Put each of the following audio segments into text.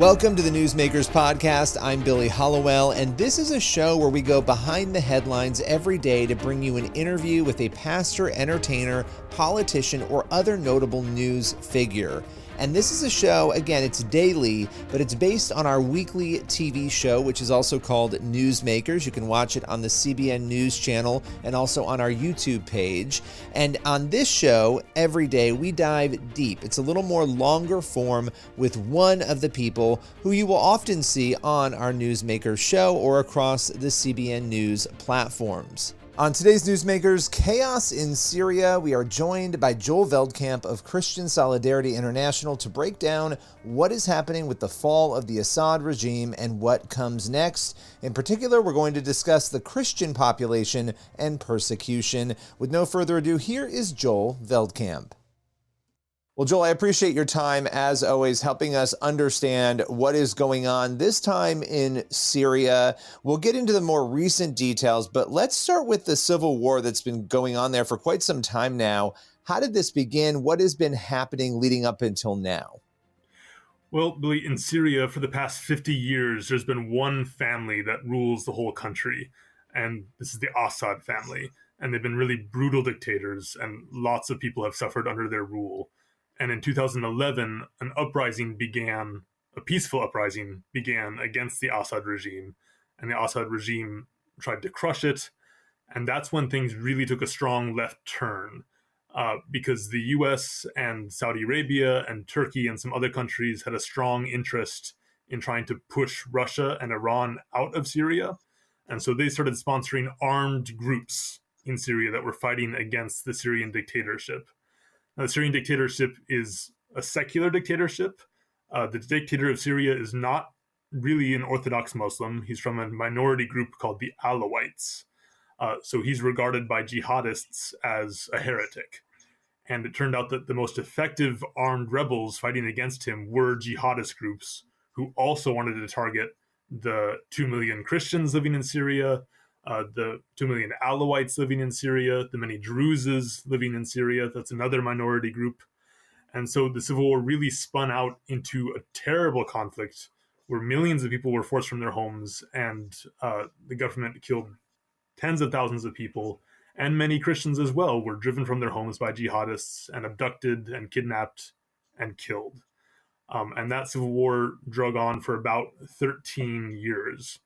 Welcome to the Newsmakers Podcast. I'm Billy Hollowell, and this is a show where we go behind the headlines every day to bring you an interview with a pastor, entertainer, politician, or other notable news figure. And this is a show, again, it's daily, but it's based on our weekly TV show, which is also called Newsmakers. You can watch it on the CBN News channel and also on our YouTube page. And on this show, every day, we dive deep. It's a little more longer form with one of the people who you will often see on our Newsmakers show or across the CBN News platforms. On today's Newsmakers, chaos in Syria, we are joined by Joel Veldkamp of Christian Solidarity International to break down what is happening with the fall of the Assad regime and what comes next. In particular, we're going to discuss the Christian population and persecution. With no further ado, here is Joel Veldkamp. Well, Joel, I appreciate your time, as always, helping us understand what is going on this time in Syria. We'll get into the more recent details, but let's start with the civil war that's been going on there for quite some time now. How did this begin? What has been happening leading up until now? Well, Billy, in Syria, for the past 50 years, there's been one family that rules the whole country, and this is the Assad family. And they've been really brutal dictators, and lots of people have suffered under their rule. And in 2011, a peaceful uprising began against the Assad regime, and the Assad regime tried to crush it. And that's when things really took a strong left turn, because the US and Saudi Arabia and Turkey and some other countries had a strong interest in trying to push Russia and Iran out of Syria. And so they started sponsoring armed groups in Syria that were fighting against the Syrian dictatorship. Now, the Syrian dictatorship is a secular dictatorship. The dictator of Syria is not really an Orthodox Muslim. He's from a minority group called the Alawites. So he's regarded by jihadists as a heretic. And it turned out that the most effective armed rebels fighting against him were jihadist groups who also wanted to target the 2 million Christians living in Syria, the 2 million Alawites living in Syria, the many Druzes living in Syria. That's another minority group. And so the civil war really spun out into a terrible conflict where millions of people were forced from their homes, and the government killed tens of thousands of people, and many Christians as well were driven from their homes by jihadists and abducted and kidnapped and killed. And that civil war drug on for about 13 years.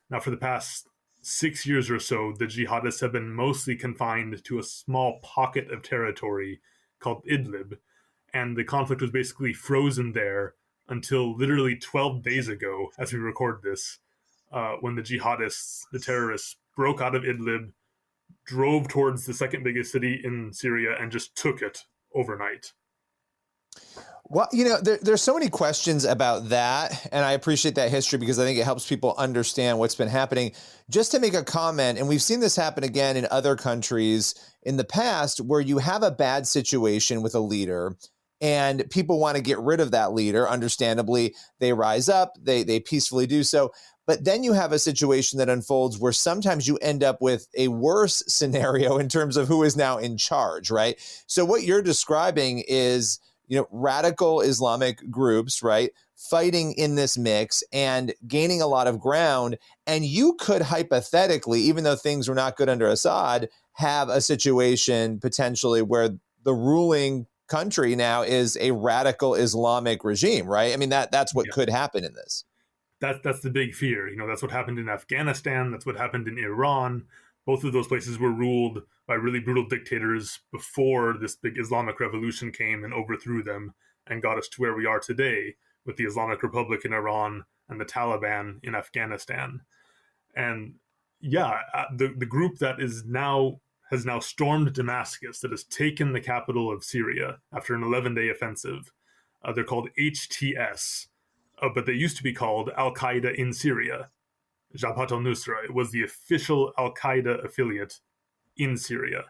Now, for the past 6 years or so, the jihadists have been mostly confined to a small pocket of territory called Idlib, and the conflict was basically frozen there until literally 12 days ago, as we record this, when the jihadists, the terrorists, broke out of Idlib, drove towards the second biggest city in Syria, and just took it overnight. Well, there's so many questions about that, and I appreciate that history because I think it helps people understand what's been happening. Just to make a comment, and we've seen this happen again in other countries in the past, where you have a bad situation with a leader and people want to get rid of that leader. Understandably, they rise up, they peacefully do so. But then you have a situation that unfolds where sometimes you end up with a worse scenario in terms of who is now in charge, right? So what you're describing is, radical Islamic groups, right, fighting in this mix and gaining a lot of ground. And you could hypothetically, even though things were not good under Assad, have a situation potentially where the ruling country now is a radical Islamic regime, right? I mean, that's what could happen in this. That's the big fear. That's what happened in Afghanistan. That's what happened in Iran. Both of those places were ruled by really brutal dictators before this big Islamic revolution came and overthrew them and got us to where we are today with the Islamic Republic in Iran and the Taliban in Afghanistan. And the group that has now stormed Damascus, that has taken the capital of Syria after an 11-day offensive. They're called HTS, but they used to be called Al-Qaeda in Syria. Jabhat al-Nusra was the official al-Qaeda affiliate in Syria.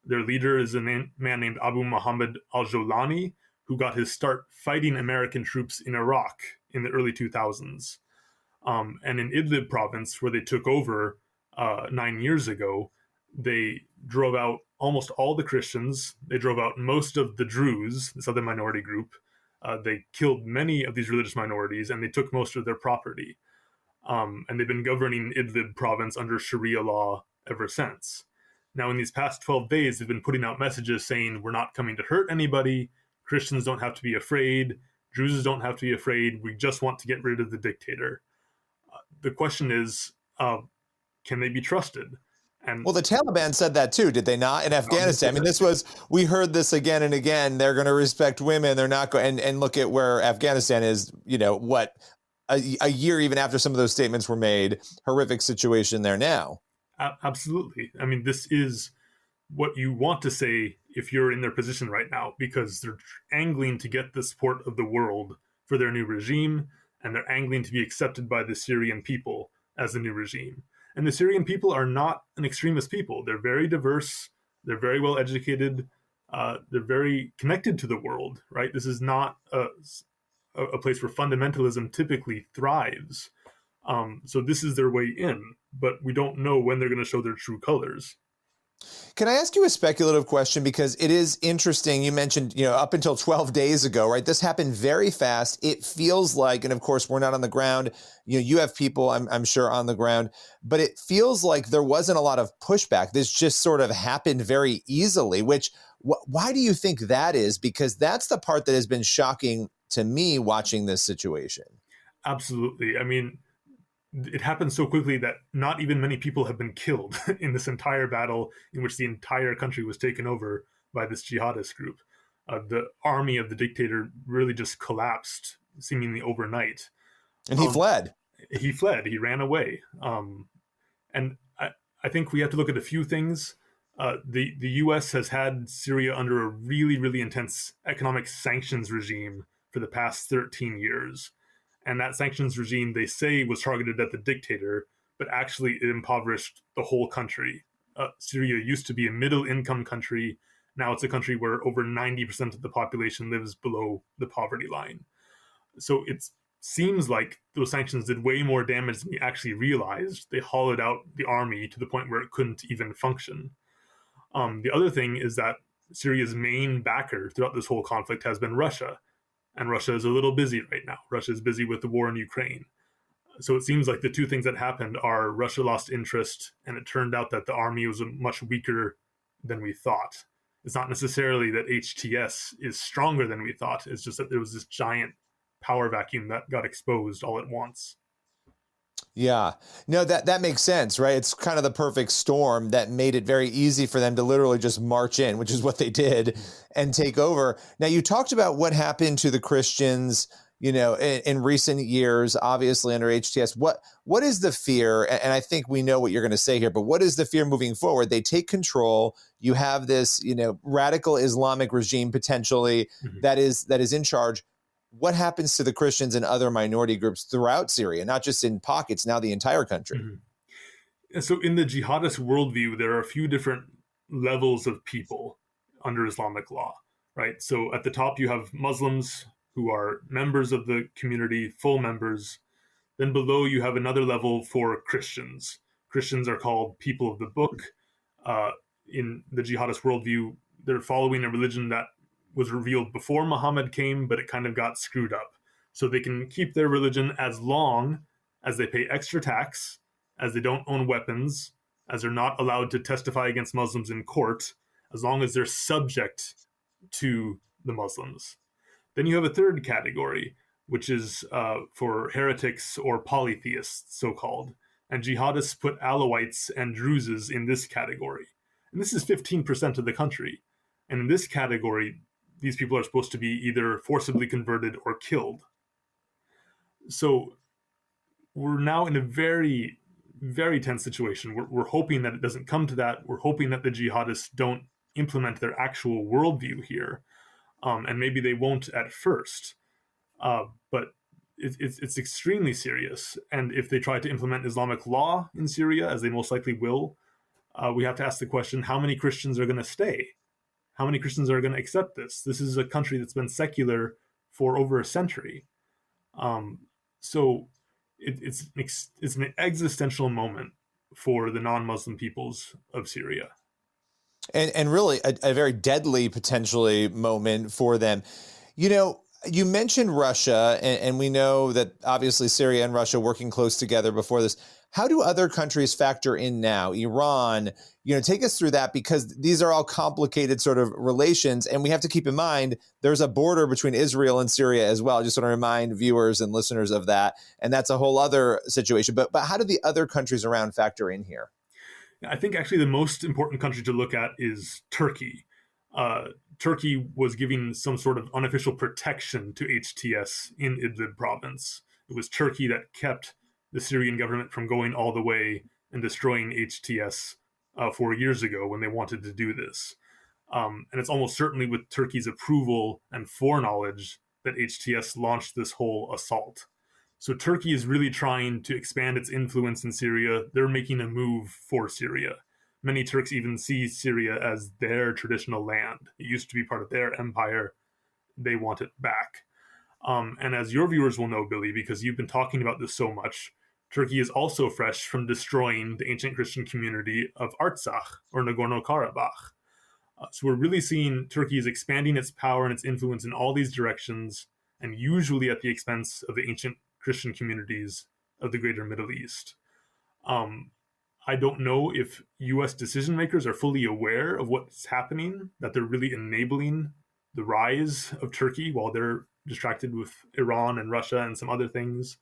Their leader is a man named Abu Muhammad al-Jolani, who got his start fighting American troops in Iraq in the early 2000s. And in Idlib province, where they took over 9 years ago, they drove out almost all the Christians. They drove out most of the Druze, this other minority group. They killed many of these religious minorities, and they took most of their property. And they've been governing Idlib province under Sharia law ever since. Now, in these past 12 days, they've been putting out messages saying, we're not coming to hurt anybody. Christians don't have to be afraid. Druses don't have to be afraid. We just want to get rid of the dictator. The question is, can they be trusted? And well, the Taliban said that too, did they not? In Afghanistan, I mean, we heard this again and again. They're going to respect women. They're not going, and look at where Afghanistan is. A year even after some of those statements were made, horrific situation there now. Absolutely. I mean, this is what you want to say if you're in their position right now, because they're angling to get the support of the world for their new regime, and they're angling to be accepted by the Syrian people as the new regime. And the Syrian people are not an extremist people. They're very diverse. They're very well educated. They're very connected to the world, right? This is not a place where fundamentalism typically thrives. So this is their way in, but we don't know when they're going to show their true colors. Can I ask you a speculative question? Because it is interesting. You mentioned, up until 12 days ago, right? This happened very fast. It feels like, and of course, we're not on the ground. You have people, I'm sure, on the ground, but it feels like there wasn't a lot of pushback. This just sort of happened very easily, which, why do you think that is? Because that's the part that has been shocking to me watching this situation. Absolutely. I mean, it happened so quickly that not even many people have been killed in this entire battle in which the entire country was taken over by this jihadist group. The army of the dictator really just collapsed seemingly overnight. And he fled. He fled. He ran away. And I think we have to look at a few things. The U.S. has had Syria under a really, really intense economic sanctions regime for the past 13 years. And that sanctions regime, they say, was targeted at the dictator, but actually it impoverished the whole country. Syria used to be a middle-income country. Now it's a country where over 90% of the population lives below the poverty line. So it seems like those sanctions did way more damage than we actually realized. They hollowed out the army to the point where it couldn't even function. The other thing is that Syria's main backer throughout this whole conflict has been Russia. And Russia is a little busy right now. Russia is busy with the war in Ukraine. So it seems like the two things that happened are Russia lost interest, and it turned out that the army was much weaker than we thought. It's not necessarily that HTS is stronger than we thought. It's just that there was this giant power vacuum that got exposed all at once. Yeah, no, that makes sense, right? It's kind of the perfect storm that made it very easy for them to literally just march in, which is what they did, and take over. Now, you talked about what happened to the Christians, in recent years, obviously under HTS. What is the fear? And I think we know what you're going to say here, but what is the fear moving forward? They take control. You have this, radical Islamic regime potentially that is in charge. What happens to the Christians and other minority groups throughout Syria, not just in pockets, now the entire country? Mm-hmm. So in the jihadist worldview, there are a few different levels of people under Islamic law, right? So at the top, you have Muslims who are members of the community, full members. Then below, you have another level for Christians. Christians are called people of the book. In the jihadist worldview, they're following a religion that was revealed before Muhammad came, but it kind of got screwed up. So they can keep their religion as long as they pay extra tax, as they don't own weapons, as they're not allowed to testify against Muslims in court, as long as they're subject to the Muslims. Then you have a third category, which is for heretics or polytheists, so-called. And jihadists put Alawites and Druzes in this category. And this is 15% of the country. And in this category, these people are supposed to be either forcibly converted or killed. So we're now in a very, very tense situation. We're hoping that it doesn't come to that. We're hoping that the jihadists don't implement their actual worldview here. And maybe they won't at first. But it's extremely serious. And if they try to implement Islamic law in Syria, as they most likely will, we have to ask the question, how many Christians are going to stay? How many Christians are going to accept this? This is a country that's been secular for over a century. So it's an existential moment for the non-Muslim peoples of Syria. And really a very deadly, potentially, moment for them. You mentioned Russia, and we know that obviously Syria and Russia working close together before this. How do other countries factor in now? Iran, take us through that, because these are all complicated sort of relations. And we have to keep in mind, there's a border between Israel and Syria as well. I just want to remind viewers and listeners of that. And that's a whole other situation. But how do the other countries around factor in here? I think actually the most important country to look at is Turkey. Turkey was giving some sort of unofficial protection to HTS in Idlib province. It was Turkey that kept the Syrian government from going all the way and destroying HTS 4 years ago when they wanted to do this. And it's almost certainly with Turkey's approval and foreknowledge that HTS launched this whole assault. So Turkey is really trying to expand its influence in Syria. They're making a move for Syria. Many Turks even see Syria as their traditional land. It used to be part of their empire. They want it back. And as your viewers will know, Billy, because you've been talking about this so much, Turkey is also fresh from destroying the ancient Christian community of Artsakh, or Nagorno-Karabakh. So we're really seeing Turkey is expanding its power and its influence in all these directions, and usually at the expense of the ancient Christian communities of the greater Middle East. I don't know if U.S. decision makers are fully aware of what's happening, that they're really enabling the rise of Turkey while they're distracted with Iran and Russia and some other things.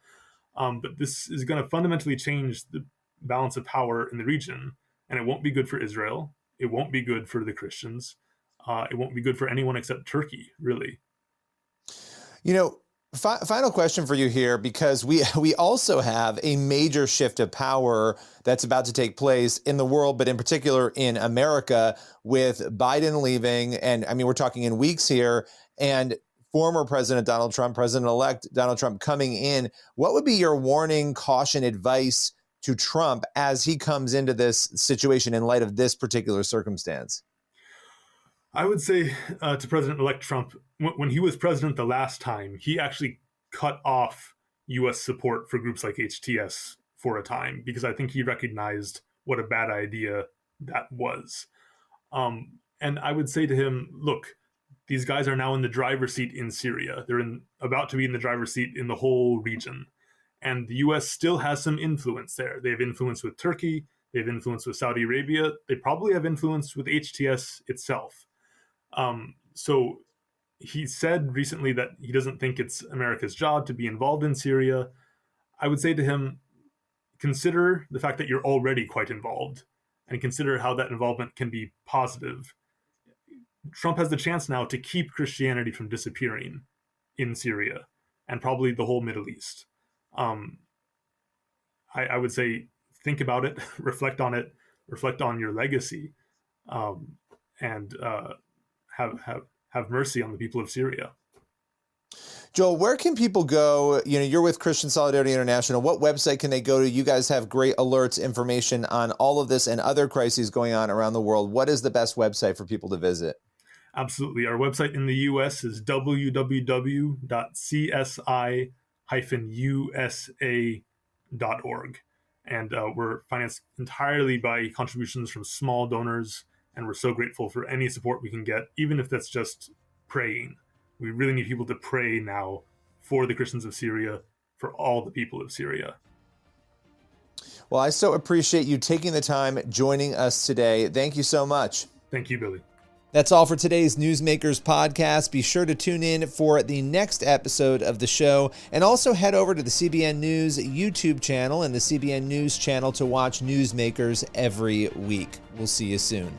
But this is going to fundamentally change the balance of power in the region, and it won't be good for Israel. It won't be good for the Christians. It won't be good for anyone except Turkey, really. Final question for you here, because we also have a major shift of power that's about to take place in the world, but in particular in America, with Biden leaving. And I mean, we're talking in weeks here, and former President Donald Trump, President-elect Donald Trump coming in. What would be your warning, caution, advice to Trump as he comes into this situation in light of this particular circumstance? I would say to President-elect Trump, when he was president the last time, he actually cut off U.S. support for groups like HTS for a time, because I think he recognized what a bad idea that was. And I would say to him, look, these guys are now in the driver's seat in Syria. They're about to be in the driver's seat in the whole region. And the U.S. still has some influence there. They have influence with Turkey. They have influence with Saudi Arabia. They probably have influence with HTS itself. So he said recently that he doesn't think it's America's job to be involved in Syria. I would say to him, consider the fact that you're already quite involved, and consider how that involvement can be positive. Trump has the chance now to keep Christianity from disappearing in Syria and probably the whole Middle East. I would say, think about it, reflect on it, reflect on your legacy, and have mercy on the people of Syria. Joel, where can people go? You're with Christian Solidarity International. What website can they go to? You guys have great alerts, information on all of this and other crises going on around the world. What is the best website for people to visit? Absolutely. Our website in the U.S. is www.csi-usa.org. And we're financed entirely by contributions from small donors. And we're so grateful for any support we can get, even if that's just praying. We really need people to pray now for the Christians of Syria, for all the people of Syria. Well, I so appreciate you taking the time joining us today. Thank you so much. Thank you, Billy. That's all for today's Newsmakers podcast. Be sure to tune in for the next episode of the show, and also head over to the CBN News YouTube channel and the CBN News channel to watch Newsmakers every week. We'll see you soon.